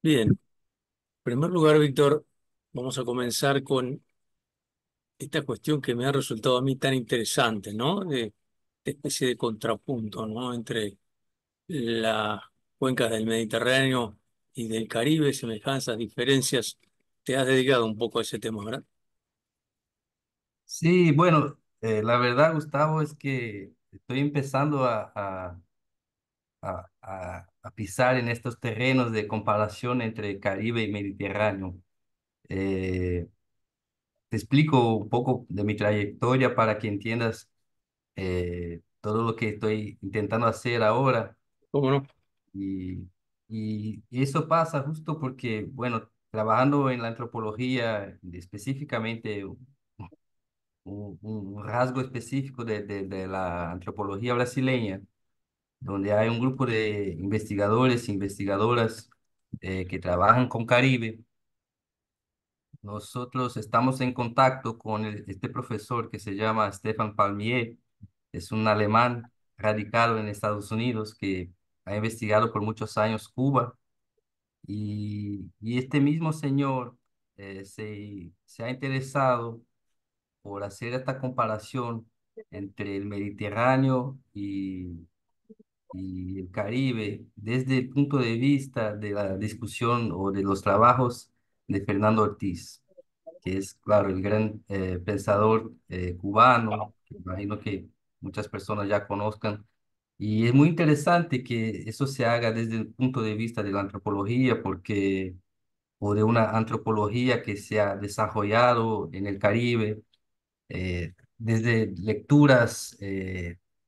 Bien, en primer lugar, Víctor, vamos a comenzar con esta cuestión que me ha resultado a mí tan interesante, ¿no? De especie de contrapunto, ¿no? Entre las cuencas del Mediterráneo y del Caribe, semejanzas, diferencias. Te has dedicado un poco a ese tema, ¿verdad? Sí, bueno, la verdad, Gustavo, es que estoy empezando a pisar en estos terrenos de comparación entre Caribe y Mediterráneo. Eh, Te explico un poco de mi trayectoria para que entiendas todo lo que estoy intentando hacer ahora. ¿Cómo no? Y, y eso pasa justo porque, bueno, trabajando en la antropología, específicamente un rasgo específico de la antropología brasileña, donde hay un grupo de investigadores e investigadoras que trabajan con Caribe. Nosotros estamos en contacto con este profesor que se llama Stefan Palmier, es un alemán radicado en Estados Unidos que ha investigado por muchos años Cuba y este mismo señor se ha interesado por hacer esta comparación entre el Mediterráneo y el Caribe desde el punto de vista de la discusión o de los trabajos de Fernando Ortiz, que es, claro, el gran pensador cubano, que imagino que muchas personas ya conozcan. Y es muy interesante que eso se haga desde el punto de vista de la antropología, porque, o de una antropología que se ha desarrollado en el Caribe desde lecturas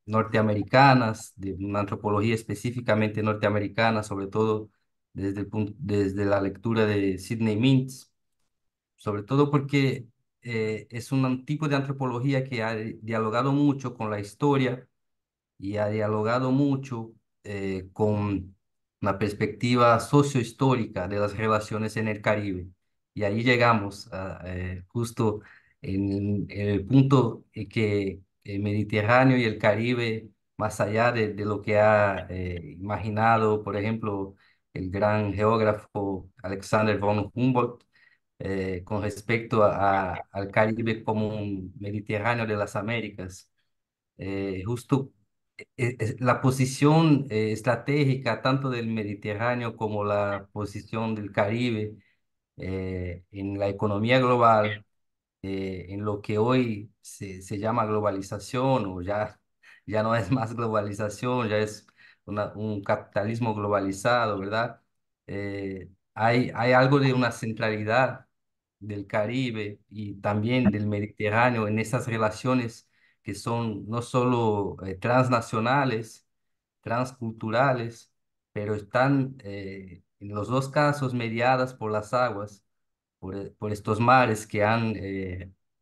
norteamericanas, de una antropología específicamente norteamericana, sobre todo desde la lectura de Sidney Mintz, sobre todo porque es un tipo de antropología que ha dialogado mucho con la historia y ha dialogado mucho con la perspectiva sociohistórica de las relaciones en el Caribe. Y ahí llegamos justo en el punto que el Mediterráneo y el Caribe, más allá de lo que ha imaginado, por ejemplo, el gran geógrafo Alexander von Humboldt, con respecto al Caribe como un Mediterráneo de las Américas. Justo la posición estratégica tanto del Mediterráneo como la posición del Caribe en la economía global, en lo que hoy se llama globalización o ya no es más globalización, ya es un capitalismo globalizado, ¿verdad? Hay algo de una centralidad del Caribe y también del Mediterráneo en esas relaciones que son no solo transnacionales, transculturales, pero están en los dos casos mediadas por las aguas, por estos mares que han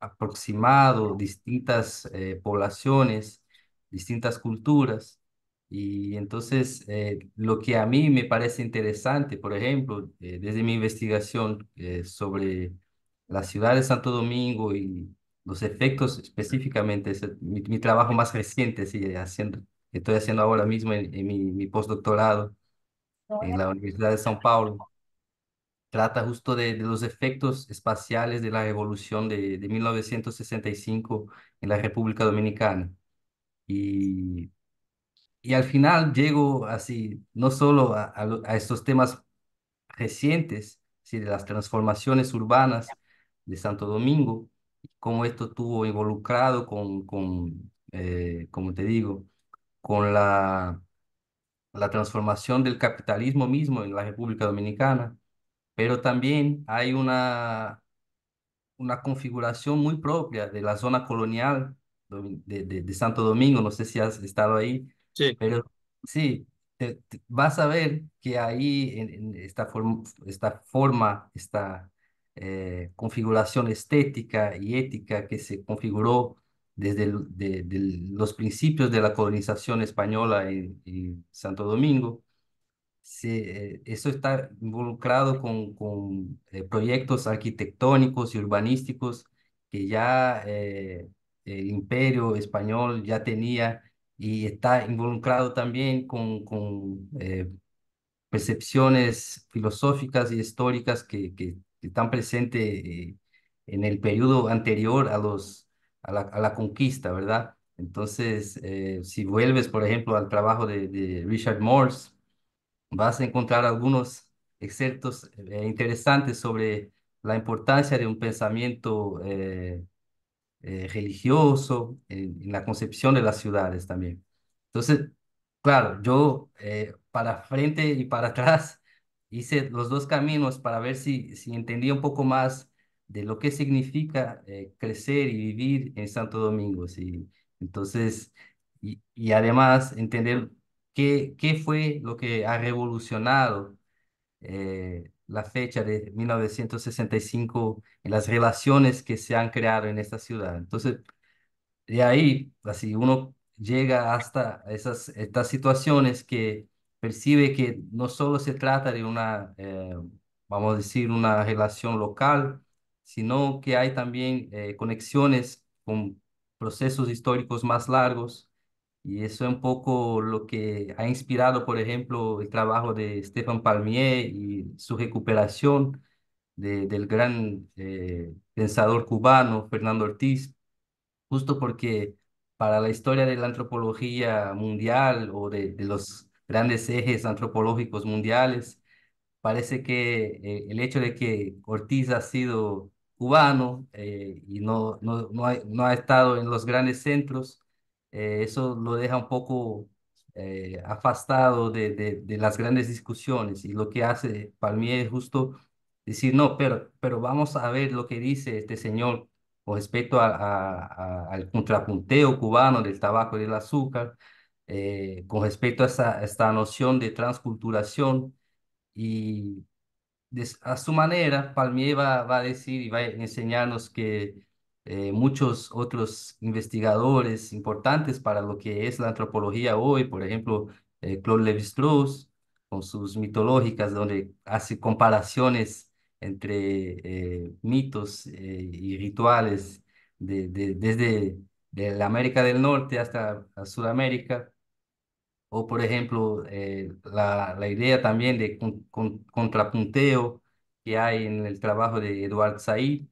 aproximado distintas poblaciones, distintas culturas. Y entonces, lo que a mí me parece interesante, por ejemplo, desde mi investigación sobre la ciudad de Santo Domingo y los efectos específicamente, es mi trabajo más reciente, sí, que estoy haciendo ahora mismo en mi postdoctorado en la Universidad de São Paulo, trata justo de los efectos espaciales de la revolución de 1965 en la República Dominicana. Y, y al final llego así, no solo a estos temas recientes, sí, de las transformaciones urbanas de Santo Domingo, cómo esto estuvo involucrado como te digo, con la transformación del capitalismo mismo en la República Dominicana, pero también hay una configuración muy propia de la zona colonial de Santo Domingo. No sé si has estado ahí, Sí. pero sí, vas a ver que ahí en esta forma, esta configuración estética y ética que se configuró desde de los principios de la colonización española en Santo Domingo. Sí, eso está involucrado con proyectos arquitectónicos y urbanísticos que ya el Imperio Español ya tenía y está involucrado también con percepciones filosóficas y históricas que están presentes en el periodo anterior a la conquista, ¿verdad? Entonces, si vuelves, por ejemplo, al trabajo de Richard Morse, vas a encontrar algunos excerptos interesantes sobre la importancia de un pensamiento religioso en la concepción de las ciudades también. Entonces, claro, yo para frente y para atrás hice los dos caminos para ver si entendía un poco más de lo que significa crecer y vivir en Santo Domingo. Sí. Entonces, y además entender qué fue lo que ha revolucionado la fecha de 1965 en las relaciones que se han creado en esta ciudad. Entonces, de ahí, así uno llega hasta estas situaciones que percibe que no solo se trata de una, vamos a decir, una relación local, sino que hay también conexiones con procesos históricos más largos. Y eso es un poco lo que ha inspirado, por ejemplo, el trabajo de Stefan Palmier y su recuperación del gran pensador cubano, Fernando Ortiz, justo porque para la historia de la antropología mundial o de los grandes ejes antropológicos mundiales, parece que el hecho de que Ortiz ha sido cubano y no ha estado en los grandes centros, eso lo deja un poco afastado de las grandes discusiones. Y lo que hace Palmier es justo decir, no, pero vamos a ver lo que dice este señor con respecto al contrapunteo cubano del tabaco y del azúcar, con respecto a esta noción de transculturación y a su manera, Palmier va a decir y va a enseñarnos que muchos otros investigadores importantes para lo que es la antropología hoy, por ejemplo, Claude Lévi-Strauss, con sus mitológicas, donde hace comparaciones entre mitos y rituales desde de la América del Norte hasta a Sudamérica, o, por ejemplo, la idea también de contrapunteo que hay en el trabajo de Eduard Said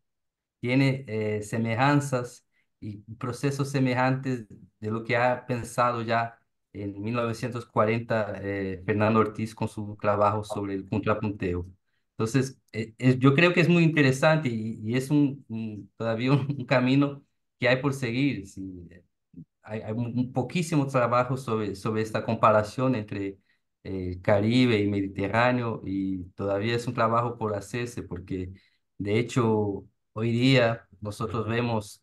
tiene semejanzas y procesos semejantes de lo que ha pensado ya en 1940 Fernando Ortiz con su trabajo sobre el contrapunteo. Entonces, yo creo que es muy interesante y es todavía un camino que hay por seguir. Sí, hay un poquísimo trabajo sobre esta comparación entre Caribe y Mediterráneo y todavía es un trabajo por hacerse porque de hecho hoy día nosotros vemos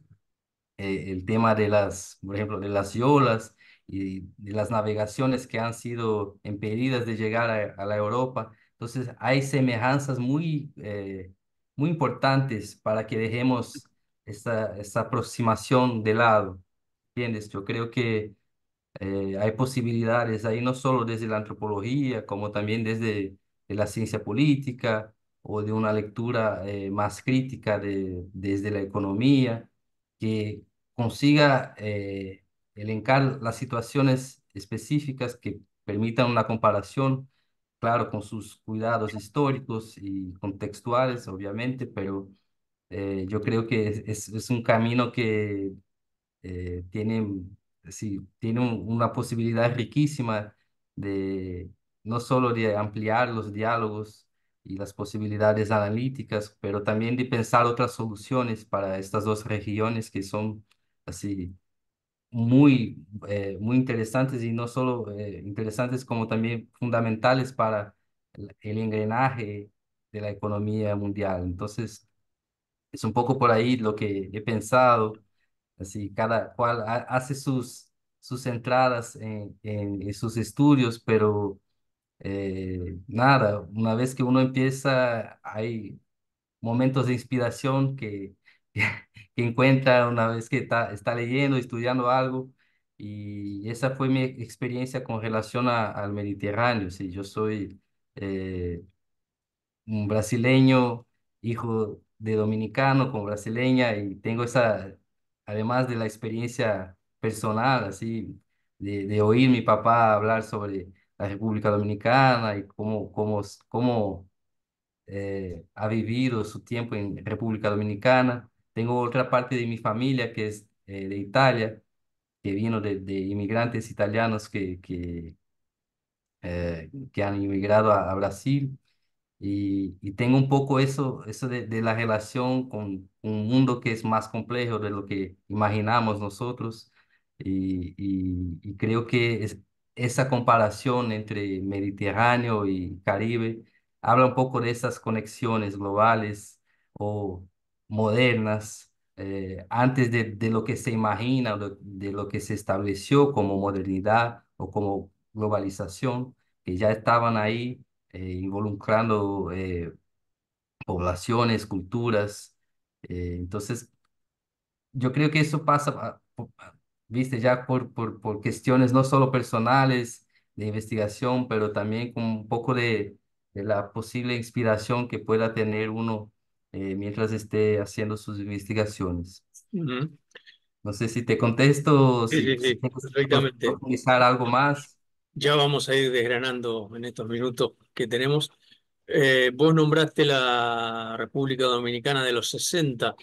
el tema de por ejemplo, de las yolas y de las navegaciones que han sido impedidas de llegar a la Europa. Entonces hay semejanzas muy importantes para que dejemos esta aproximación de lado. ¿Entiendes? Yo creo que hay posibilidades ahí no solo desde la antropología, como también desde de la ciencia política o de una lectura más crítica desde la economía, que consiga elencar las situaciones específicas que permitan una comparación, claro, con sus cuidados históricos y contextuales, obviamente, pero yo creo que es un camino que tienen, sí, tiene una posibilidad riquísima de no solo de ampliar los diálogos y las posibilidades analíticas, pero también de pensar otras soluciones para estas dos regiones que son así muy interesantes y no solo interesantes como también fundamentales para el engranaje de la economía mundial. Entonces, es un poco por ahí lo que he pensado. Así, cada cual hace sus entradas en sus estudios, pero nada, una vez que uno empieza, hay momentos de inspiración que encuentra una vez que está leyendo, estudiando algo. Y esa fue mi experiencia con relación al Mediterráneo. Sí, yo soy eh, un brasileño, hijo de dominicano con brasileña, y tengo además de la experiencia personal, así, de oír mi papá hablar sobre la República Dominicana y cómo ha vivido su tiempo en República Dominicana. Tengo otra parte de mi familia que es de Italia, que vino de inmigrantes italianos que han inmigrado a Brasil. Y tengo un poco eso de la relación con un mundo que es más complejo de lo que imaginamos nosotros. Y creo que esa comparación entre Mediterráneo y Caribe habla un poco de esas conexiones globales o modernas, antes de lo que se imagina, o de lo que se estableció como modernidad o como globalización, que ya estaban ahí involucrando poblaciones, culturas. Entonces, yo creo que eso pasa, viste, ya por cuestiones no solo personales de investigación, pero también con un poco de la posible inspiración que pueda tener uno mientras esté haciendo sus investigaciones. Ujú. No sé si te contesto, Sí, si, sí, si sí, quieres perfectamente. profundizar algo más. Ya vamos a ir desgranando en estos minutos que tenemos. Vos nombraste la República Dominicana de los 60.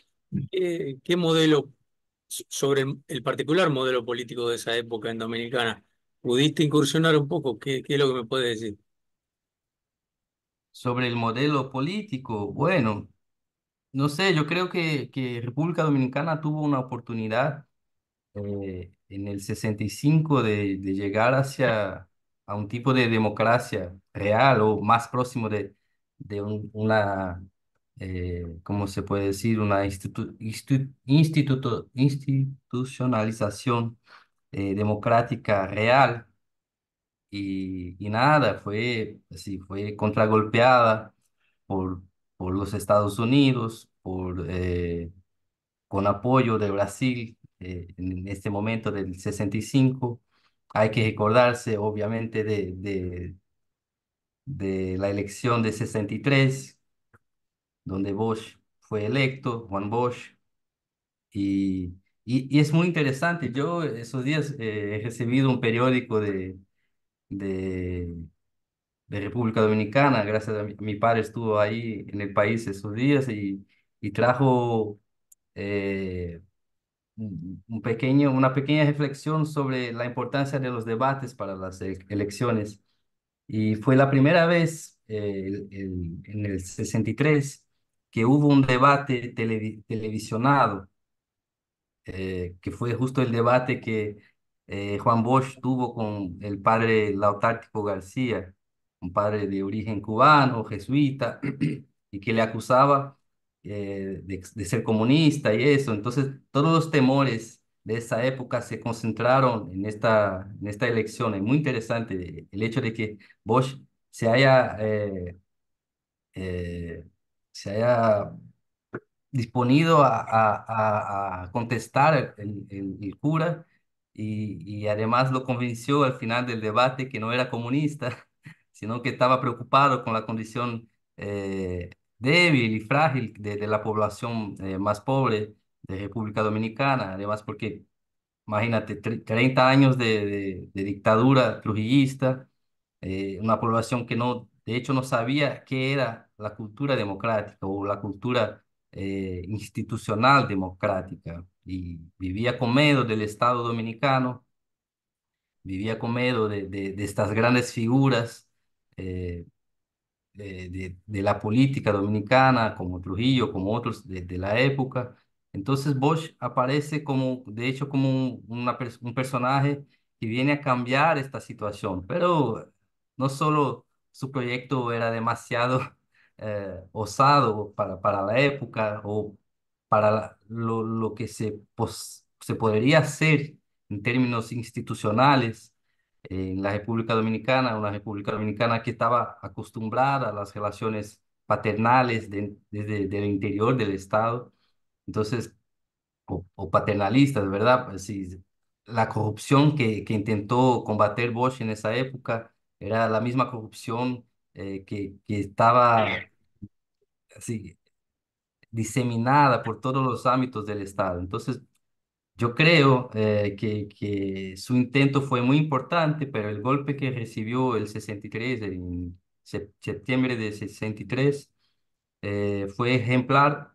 ¿Qué modelo, sobre el particular modelo político de esa época en Dominicana, pudiste incursionar un poco? ¿Qué es lo que me puedes decir? Sobre el modelo político, bueno. No sé, yo creo que República Dominicana tuvo una oportunidad en el 65 de llegar hacia a un tipo de democracia real o más próximo de una, ¿cómo se puede decir? Una institucionalización democrática real y nada, fue así, fue contragolpeada por, por los Estados Unidos, con apoyo de Brasil en este momento del 65. Hay que recordarse, obviamente, de la elección de 63 donde Bosch fue electo, Juan Bosch, y, y es muy interesante. Yo esos días he recibido un periódico de, de República Dominicana, gracias a mi padre estuvo ahí en el país esos días y trajo una pequeña reflexión sobre la importancia de los debates para las elecciones. Y fue la primera vez en el 63 que hubo un debate televisionado, que fue justo el debate que Juan Bosch tuvo con el padre Lautártico García, un padre de origen cubano, jesuita, y que le acusaba de ser comunista y eso. Entonces, todos los temores de esa época se concentraron en esta elección. Es muy interesante el hecho de que Bosch se haya, eh, se haya disponido a contestar el cura y además lo convenció al final del debate que no era comunista, sino que estaba preocupado con la condición débil y frágil de la población más pobre de República Dominicana, además porque imagínate, 30 años de dictadura trujillista, una población que no, de hecho no sabía qué era la cultura democrática o la cultura institucional democrática y vivía con miedo del Estado dominicano, vivía con miedo de estas grandes figuras. eh, de la política dominicana, como Trujillo, como otros de la época. Entonces Bosch aparece como, de hecho, como un personaje que viene a cambiar esta situación, pero no solo su proyecto era demasiado osado para la época o para lo que se podría hacer en términos institucionales en la República Dominicana, una República Dominicana que estaba acostumbrada a las relaciones paternales desde el interior del Estado, entonces, o paternalistas, ¿verdad? Pues sí, la corrupción que intentó combater Bosch en esa época era la misma corrupción que estaba así, diseminada por todos los ámbitos del Estado. Entonces, Yo creo que su intento fue muy importante, pero el golpe que recibió el 63, en septiembre de 63, fue ejemplar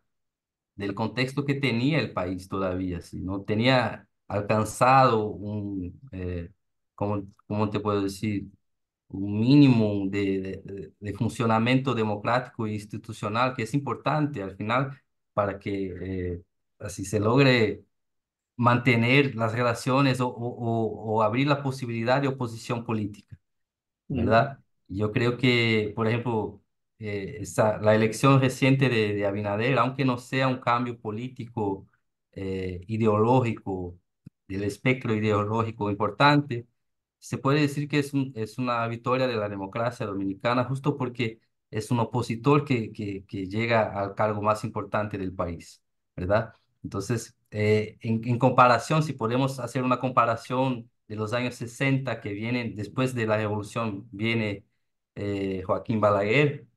del contexto que tenía el país todavía, ¿sí? No tenía alcanzado ¿cómo te puedo decir? Un mínimo de funcionamiento democrático e institucional que es importante al final para que así se logre mantener las relaciones o abrir la posibilidad de oposición política. Mm, ¿Verdad? Yo creo que, por ejemplo, la elección reciente de Abinader, aunque no sea un cambio político ideológico, del espectro ideológico importante, se puede decir que es una victoria de la democracia dominicana justo porque es un opositor que llega al cargo más importante del país, ¿verdad? Entonces, en comparación, si podemos hacer una comparación de los años 60 que vienen después de la revolución, viene Joaquín Balaguer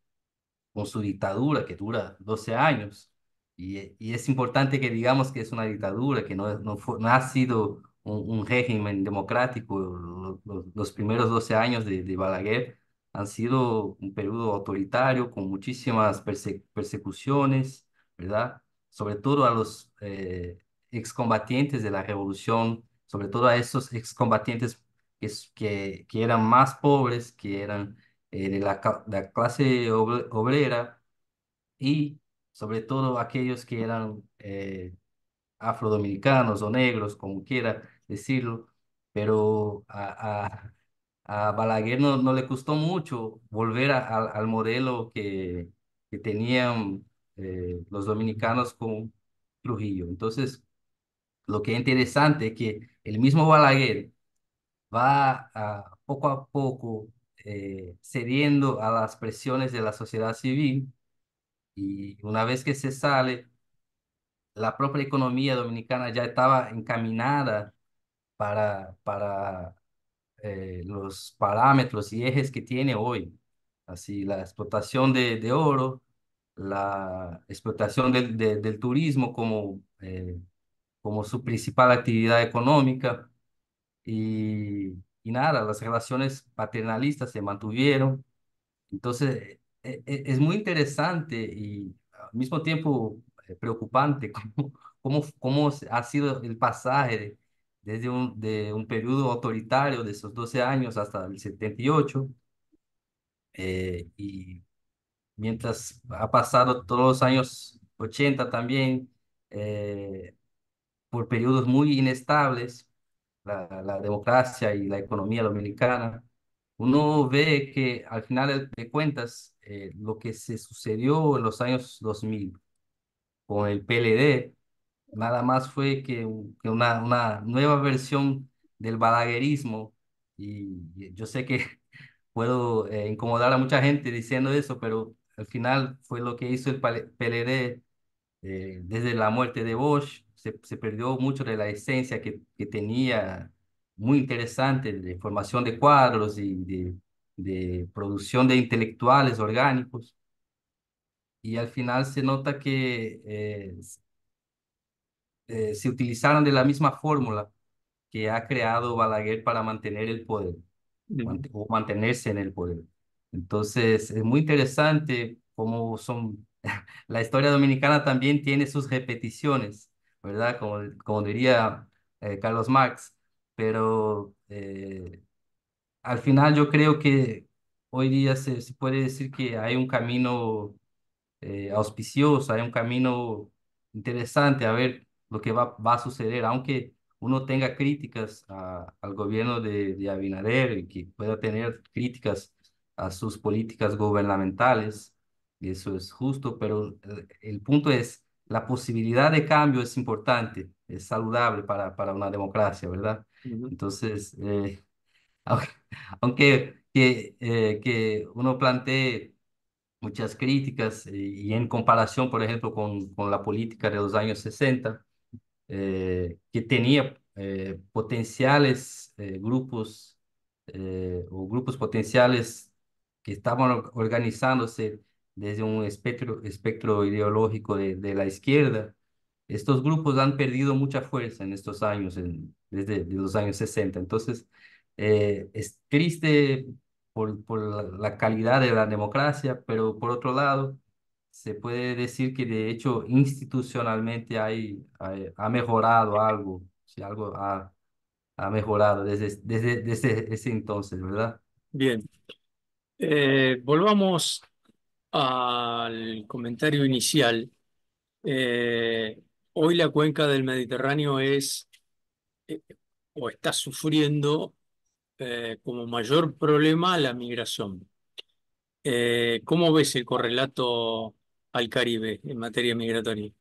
con su dictadura que dura 12 años. Y es importante que digamos que es una dictadura, que no ha sido un régimen democrático. Los primeros 12 años de Balaguer han sido un periodo autoritario con muchísimas persecuciones, ¿verdad? Sobre todo a los excombatientes de la revolución, sobre todo a esos excombatientes que eran más pobres, que eran de la clase obrera y sobre todo aquellos que eran afrodominicanos o negros, como quiera decirlo, pero a Balaguer no le costó mucho volver al modelo que tenían los dominicanos con Trujillo. Entonces, lo que es interesante es que el mismo Balaguer va poco a poco cediendo a las presiones de la sociedad civil y una vez que se sale, la propia economía dominicana ya estaba encaminada para los parámetros y ejes que tiene hoy. Así, la explotación de oro, la explotación del turismo como su principal actividad económica y nada, las relaciones paternalistas se mantuvieron. Entonces, es muy interesante y al mismo tiempo preocupante cómo ha sido el pasaje desde de un periodo autoritario de esos 12 años hasta el 78, y mientras ha pasado todos los años 80 también, eh, por periodos muy inestables, la democracia y la economía dominicana, uno ve que al final de cuentas, lo que se sucedió en los años 2000 con el PLD, nada más fue que una nueva versión del balaguerismo, y yo sé que puedo incomodar a mucha gente diciendo eso, pero al final fue lo que hizo el PLD desde la muerte de Bosch. Se perdió mucho de la esencia que tenía, muy interesante, de formación de cuadros y de producción de intelectuales orgánicos. Y al final se nota que se utilizaron de la misma fórmula que ha creado Balaguer para mantener el poder mm, o mantenerse en el poder. Entonces, es muy interesante cómo son, la historia dominicana también tiene sus repeticiones, ¿verdad? Como diría Carlos Marx, pero al final yo creo que hoy día se puede decir que hay un camino auspicioso, hay un camino interesante a ver lo que va a suceder, aunque uno tenga críticas al gobierno de Abinader y que pueda tener críticas a sus políticas gubernamentales, y eso es justo, pero el punto es, la posibilidad de cambio es importante, es saludable para una democracia, ¿verdad? mm, Entonces, aunque, aunque que uno plantee muchas críticas y en comparación, por ejemplo, con la política de los años 60, que tenía potenciales grupos o grupos potenciales que estaban organizándose desde un espectro ideológico de la izquierda estos grupos han perdido mucha fuerza en estos años, desde los años 60. Entonces, es triste por la calidad de la democracia, pero por otro lado, se puede decir que de hecho institucionalmente ha mejorado algo, si algo ha mejorado desde ese entonces, ¿verdad? Bien, volvamos al comentario inicial. Eh, Hoy la cuenca del Mediterráneo es eh, o está sufriendo como mayor problema la migración. ¿Cómo ves el correlato al Caribe en materia migratoria?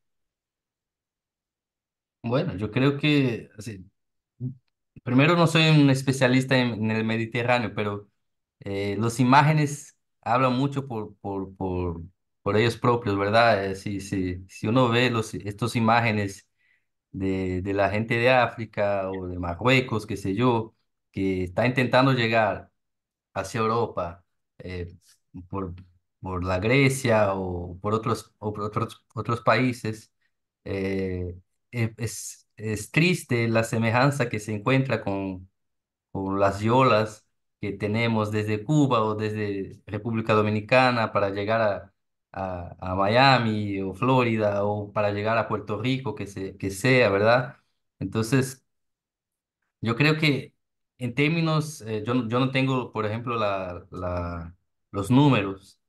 Bueno, yo creo que, así, primero no soy un especialista en el Mediterráneo, pero las imágenes hablan mucho por ellos propios, ¿verdad? Si uno ve estas imágenes de la gente de África o de Marruecos, qué sé yo, que está intentando llegar hacia Europa eh, por, por la Grecia o por otros países, eh, es triste la semejanza que se encuentra con las yolas que tenemos desde Cuba o desde República Dominicana para llegar a Miami o Florida o para llegar a Puerto Rico, que sea, ¿verdad? Entonces, yo creo que en términos, yo no tengo, por ejemplo, los números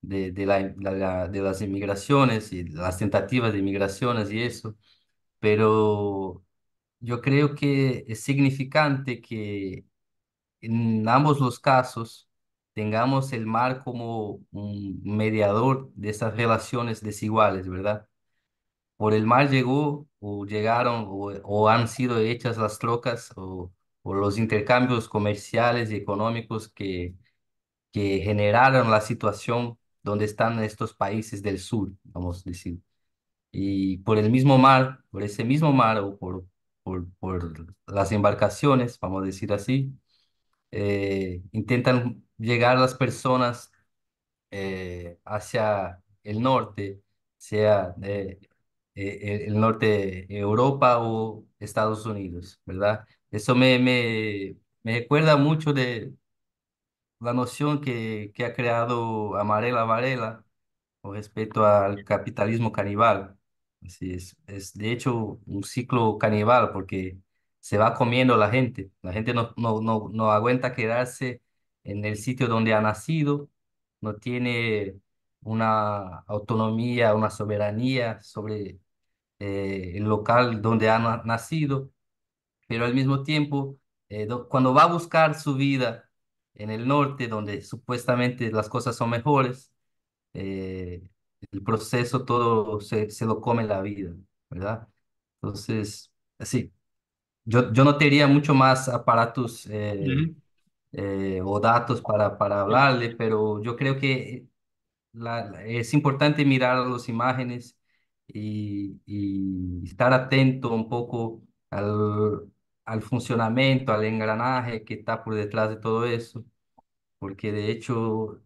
de las inmigraciones y las tentativas de inmigraciones y eso, pero yo creo que es significante que en ambos los casos tengamos el mar como un mediador de esas relaciones desiguales, ¿verdad? Por el mar llegó o llegaron o han sido hechas las trocas o los intercambios comerciales y económicos que generaron la situación donde están estos países del sur, vamos a decir. Y por el mismo mar, por ese mismo mar o por las embarcaciones, vamos a decir así, intentan llegar las personas hacia el norte, sea el norte de Europa o Estados Unidos, ¿verdad? Eso me recuerda mucho de la noción que ha creado Amarela Varela con respecto al capitalismo caníbal. Así es de hecho un ciclo caníbal porque se va comiendo la gente no aguanta quedarse en el sitio donde ha nacido, no tiene una autonomía, una soberanía sobre el local donde ha nacido, pero al mismo tiempo, cuando va a buscar su vida en el norte, donde supuestamente las cosas son mejores, eh, el proceso todo se lo come la vida, ¿verdad? Entonces, así, yo no tendría mucho más aparatos Ujú. o datos para hablarle, pero yo creo que es importante mirar las imágenes y estar atento un poco al funcionamiento, al engranaje que está por detrás de todo eso, porque de hecho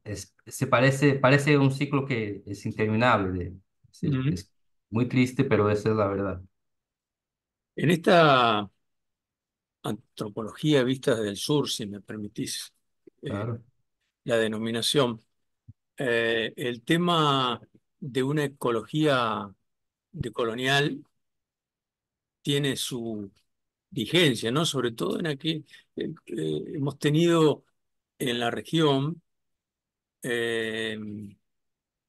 parece un ciclo que es interminable. Ujú. Es muy triste, pero esa es la verdad. En esta antropología vista desde el sur, si me permitís eh, Claro. la denominación, el tema de una ecología decolonial tiene su vigencia, ¿no? Sobre todo en aquí hemos tenido en la región eh,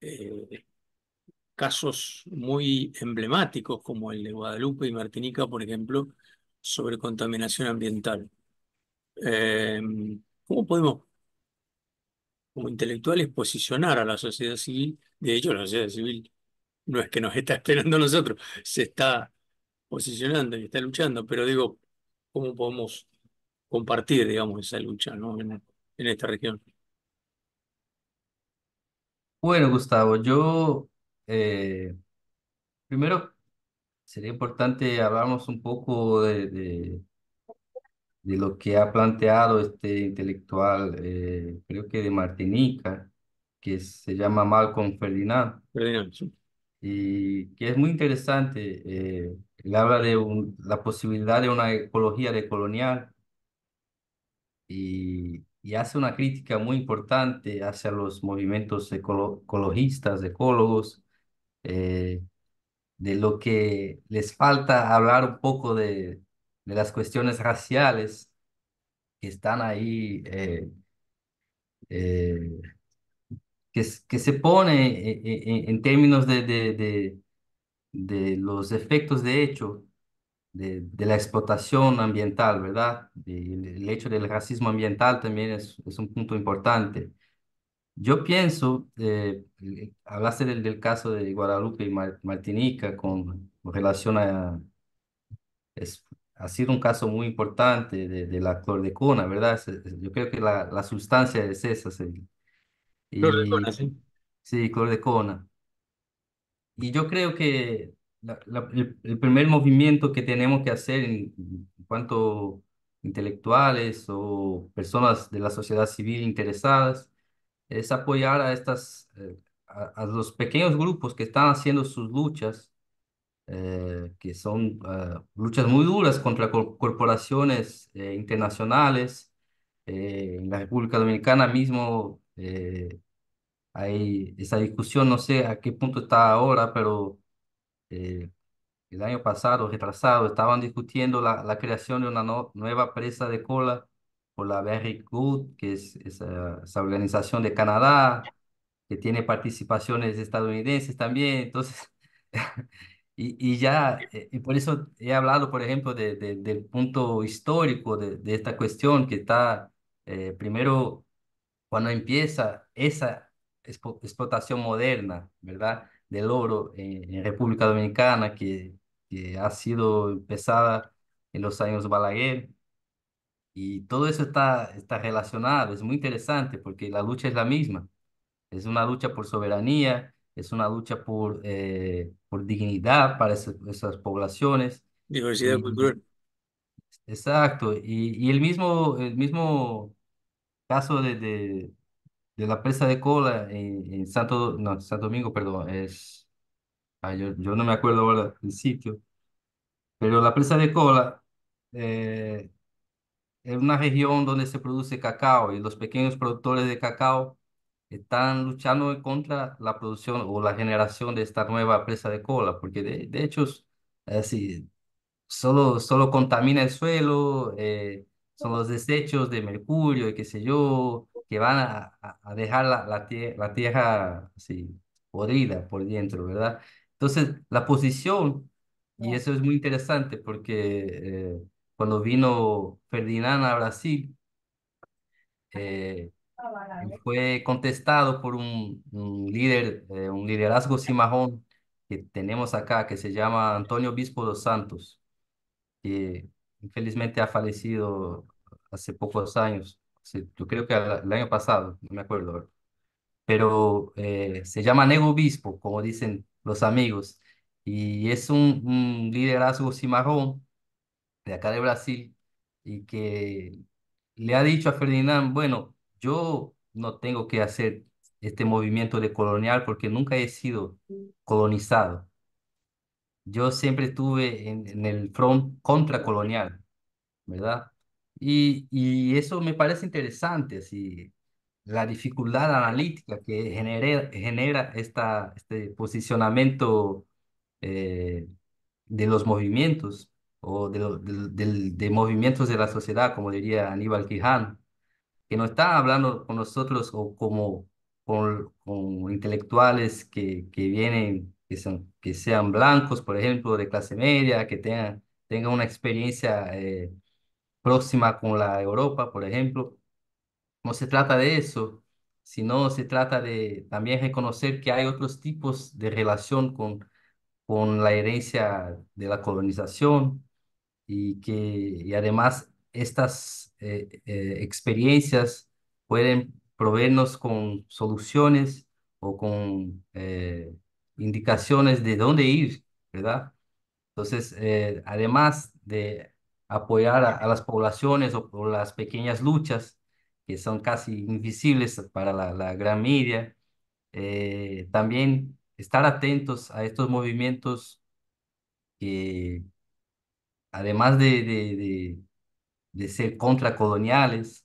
eh, casos muy emblemáticos como el de Guadalupe y Martinica, por ejemplo, sobre contaminación ambiental. Eh, ¿Cómo podemos, como intelectuales, posicionar a la sociedad civil? De hecho, la sociedad civil no es que nos está esperando a nosotros, se está posicionando y está luchando, pero digo, ¿cómo podemos compartir, digamos, esa lucha, ¿no? En esta región? Bueno, Gustavo, yo primero sería importante hablarnos un poco de lo que ha planteado este intelectual, creo que de Martinica, que se llama Malcolm Ferdinand. Ferdinand, sí. y que es muy interesante. Él habla de la posibilidad de una ecología decolonial y hace una crítica muy importante hacia los movimientos ecologistas, ecólogos, eh, de lo que les falta hablar un poco de las cuestiones raciales que están ahí, eh, que se pone en términos de los efectos de hecho de la explotación ambiental, ¿verdad? El hecho del racismo ambiental también es un punto importante. Yo pienso, hablaste del caso de Guadalupe y Martinica con relación a, ha sido un caso muy importante de la clordecona, ¿verdad? Yo creo que la sustancia es esa, sí. Flor de Y Cona, sí. sí, clordecona. Y yo creo que el primer movimiento que tenemos que hacer en cuanto intelectuales o personas de la sociedad civil interesadas es apoyar a a los pequeños grupos que están haciendo sus luchas, que son luchas muy duras contra corporaciones internacionales. En la República Dominicana mismo hay esa discusión, no sé a qué punto está ahora, pero eh, el año pasado, retrasado, estaban discutiendo la creación de una nueva presa de cola por la Berry Good, que es esa organización de Canadá, que tiene participaciones estadounidenses también. Entonces, y ya, y por eso he hablado, por ejemplo, del punto histórico de esta cuestión, que está primero cuando empieza esa explotación moderna, ¿verdad? Del oro en República Dominicana, que ha sido empezada en los años Balaguer, y todo eso está relacionado, es muy interesante porque la lucha es la misma, es una lucha por soberanía, es una lucha por dignidad para esas poblaciones, Diversidad y cultural. exacto, y el mismo caso de la presa de cola en no, Santo Domingo, perdón, yo no me acuerdo ahora el sitio, pero la presa de cola eh, es una región donde se produce cacao y los pequeños productores de cacao están luchando contra la producción o la generación de esta nueva presa de cola, porque de hecho, sí, solo contamina el suelo, son los desechos de mercurio y qué sé yo, que van a dejar la tierra así podrida por dentro, ¿verdad? Entonces, la posición, y eso es muy interesante porque cuando vino Ferdinand a Brasil, eh, fue contestado por un líder, un liderazgo cimarrón que tenemos acá, que se llama Antonio Bispo dos Santos, que infelizmente ha fallecido hace pocos años. Sí, yo creo que el año pasado, no me acuerdo ahora. Pero se llama Nego Bispo, como dicen los amigos, y es un liderazgo cimarrón de acá de Brasil, y que le ha dicho a Ferdinand, bueno, yo no tengo que hacer este movimiento de colonial porque nunca he sido colonizado. Yo siempre estuve en el front contracolonial, ¿verdad? Y eso me parece interesante, así, la dificultad analítica que genera este posicionamiento eh, de los movimientos o de movimientos de la sociedad, como diría Aníbal Quijano, que no está hablando con nosotros o como con intelectuales que vienen, que sean blancos, por ejemplo, de clase media, que tengan una experiencia próxima con la Europa, por ejemplo. No se trata de eso, sino se trata de también reconocer que hay otros tipos de relación con la herencia de la colonización y además estas experiencias pueden proveernos con soluciones o con indicaciones de dónde ir, ¿verdad? Entonces, además de apoyar a las poblaciones o las pequeñas luchas, que son casi invisibles para la gran media, también estar atentos a estos movimientos que, además de ser contracoloniales,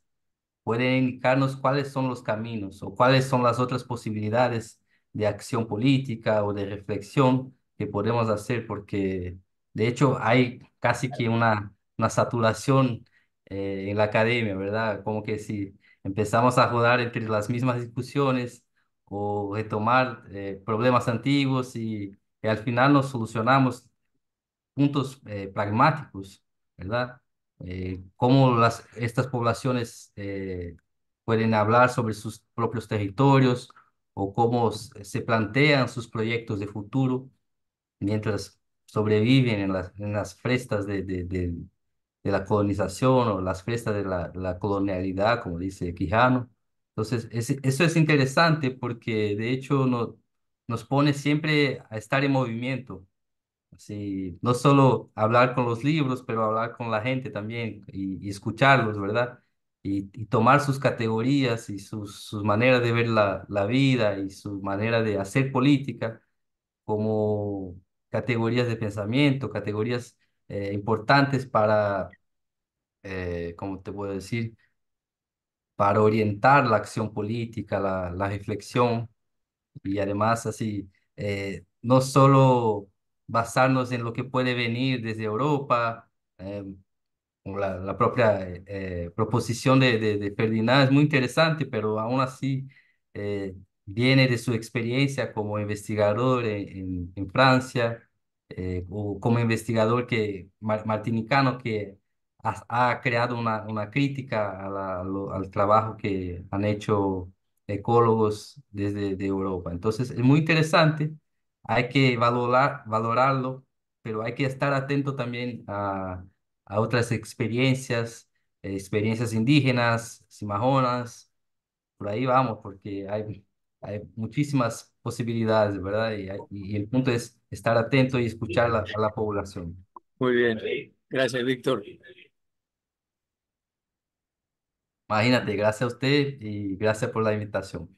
pueden indicarnos cuáles son los caminos o cuáles son las otras posibilidades de acción política o de reflexión que podemos hacer, porque de hecho hay casi que una saturación en la academia, ¿verdad? Como que si empezamos a jugar entre las mismas discusiones o retomar problemas antiguos y al final nos solucionamos puntos pragmáticos, ¿verdad? Cómo estas poblaciones pueden hablar sobre sus propios territorios o cómo se plantean sus proyectos de futuro mientras sobreviven en las frestas de la colonización o las frestas de la colonialidad, como dice Quijano. Entonces, eso es interesante porque de hecho nos pone siempre a estar en movimiento. Sí, no solo hablar con los libros, pero hablar con la gente también y escucharlos, ¿verdad? Y tomar sus categorías y sus maneras de ver la vida y su manera de hacer política como categorías de pensamiento, categorías importantes para, ¿cómo te puedo decir? Para orientar la acción política, la reflexión y además así, no solo basarnos en lo que puede venir desde Europa, eh, o la propia proposición de Ferdinand es muy interesante, pero aún así eh, viene de su experiencia como investigador en Francia, o como investigador martinicano que ha creado una crítica al trabajo que han hecho ecólogos desde de Europa. Entonces, es muy interesante, hay que valorarlo, pero hay que estar atento también a otras experiencias, experiencias indígenas, cimajonas, por ahí vamos, porque hay muchísimas posibilidades, ¿verdad? Y el punto es estar atento y escuchar a la población. Muy bien. Gracias, Víctor. Imagínate, gracias a usted y gracias por la invitación.